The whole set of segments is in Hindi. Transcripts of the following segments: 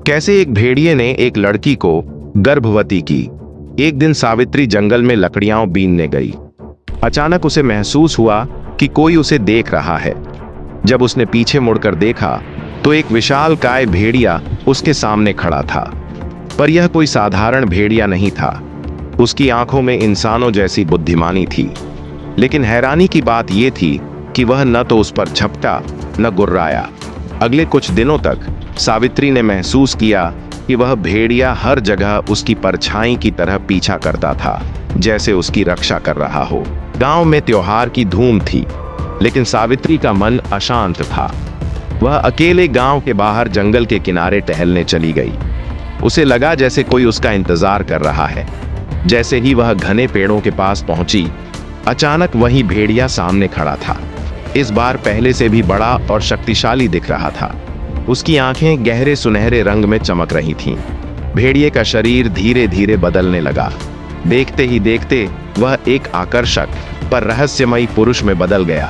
कैसे एक भेड़िए ने एक लड़की को गर्भवती की। एक दिन सावित्री जंगल में लकड़ियां बीनने गई। अचानक उसे महसूस हुआ कि कोई उसे देख रहा है। जब उसने पीछे मुड़कर देखा तो एक विशालकाय भेड़िया उसके सामने खड़ा था। पर यह कोई साधारण भेड़िया नहीं था। उसकी आंखों में इंसानों जैसी बुद्धिमानी थी। लेकिन हैरानी की बात यह थी कि वह न तो उस पर झपटा न गुर्राया। अगले कुछ दिनों तक सावित्री ने महसूस किया कि वह भेड़िया हर जगह उसकी परछाई की तरह पीछा करता था, जैसे उसकी रक्षा कर रहा हो। गांव में त्योहार की धूम थी, लेकिन सावित्री का मन अशांत था। वह अकेले गांव के बाहर जंगल के किनारे टहलने चली गई। उसे लगा जैसे कोई उसका इंतजार कर रहा है। जैसे ही वह घने पेड़ों के पास पहुंची, अचानक वही भेड़िया सामने खड़ा था। इस बार पहले से भी बड़ा और शक्तिशाली दिख रहा था। उसकी आंखें गहरे सुनहरे रंग में चमक रही थीं। भेड़िए का शरीर धीरे धीरे बदलने लगा। देखते ही देखते वह एक आकर्षक पर रहस्यमयी पुरुष में बदल गया।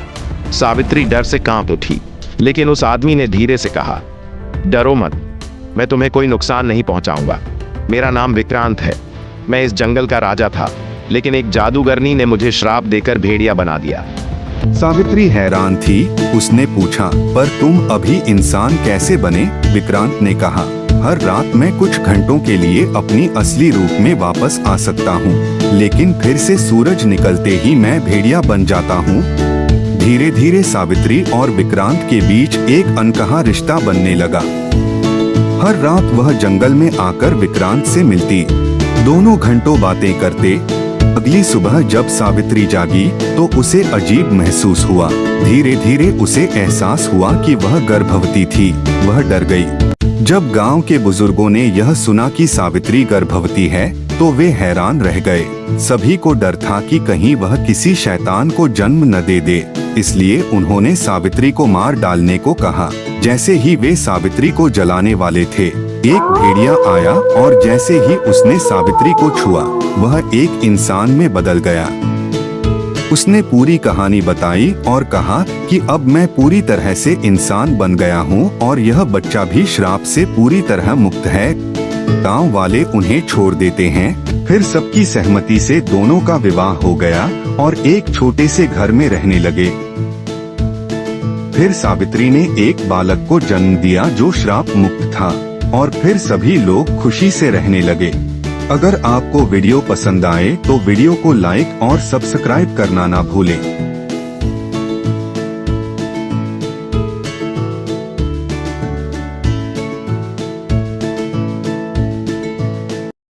सावित्री डर से कांप उठी, लेकिन उस आदमी ने धीरे से कहा, डरो मत, मैं तुम्हें कोई नुकसान नहीं पहुंचाऊंगा। मेरा नाम विक्रांत है। मैं इस जंगल का राजा था, लेकिन एक जादूगरनी ने मुझे श्राप देकर भेड़िया बना दिया। सावित्री हैरान थी। उसने पूछा, पर तुम अभी इंसान कैसे बने? विक्रांत ने कहा, हर रात मैं कुछ घंटों के लिए अपनी असली रूप में वापस आ सकता हूँ, लेकिन फिर से सूरज निकलते ही मैं भेड़िया बन जाता हूँ। धीरे धीरे सावित्री और विक्रांत के बीच एक अनकहा रिश्ता बनने लगा। हर रात वह जंगल में आकर विक्रांत से मिलती। दोनों घंटों बातें करते। अगली सुबह जब सावित्री जागी तो उसे अजीब महसूस हुआ। धीरे धीरे उसे एहसास हुआ कि वह गर्भवती थी। वह डर गई। जब गांव के बुजुर्गों ने यह सुना कि सावित्री गर्भवती है तो वे हैरान रह गए। सभी को डर था कि कहीं वह किसी शैतान को जन्म न दे दे, इसलिए उन्होंने सावित्री को मार डालने को कहा। जैसे ही वे सावित्री को जलाने वाले थे, एक भेड़िया आया और जैसे ही उसने सावित्री को छुआ, वह एक इंसान में बदल गया। उसने पूरी कहानी बताई और कहा कि अब मैं पूरी तरह से इंसान बन गया हूँ और यह बच्चा भी श्राप से पूरी तरह मुक्त है। गांव वाले उन्हें छोड़ देते हैं। फिर सबकी सहमति से दोनों का विवाह हो गया और एक छोटे से घर में रहने लगे। फिर सावित्री ने एक बालक को जन्म दिया जो श्राप मुक्त था, और फिर सभी लोग खुशी से रहने लगे। अगर आपको वीडियो पसंद आए तो वीडियो को लाइक और सब्सक्राइब करना ना भूलें।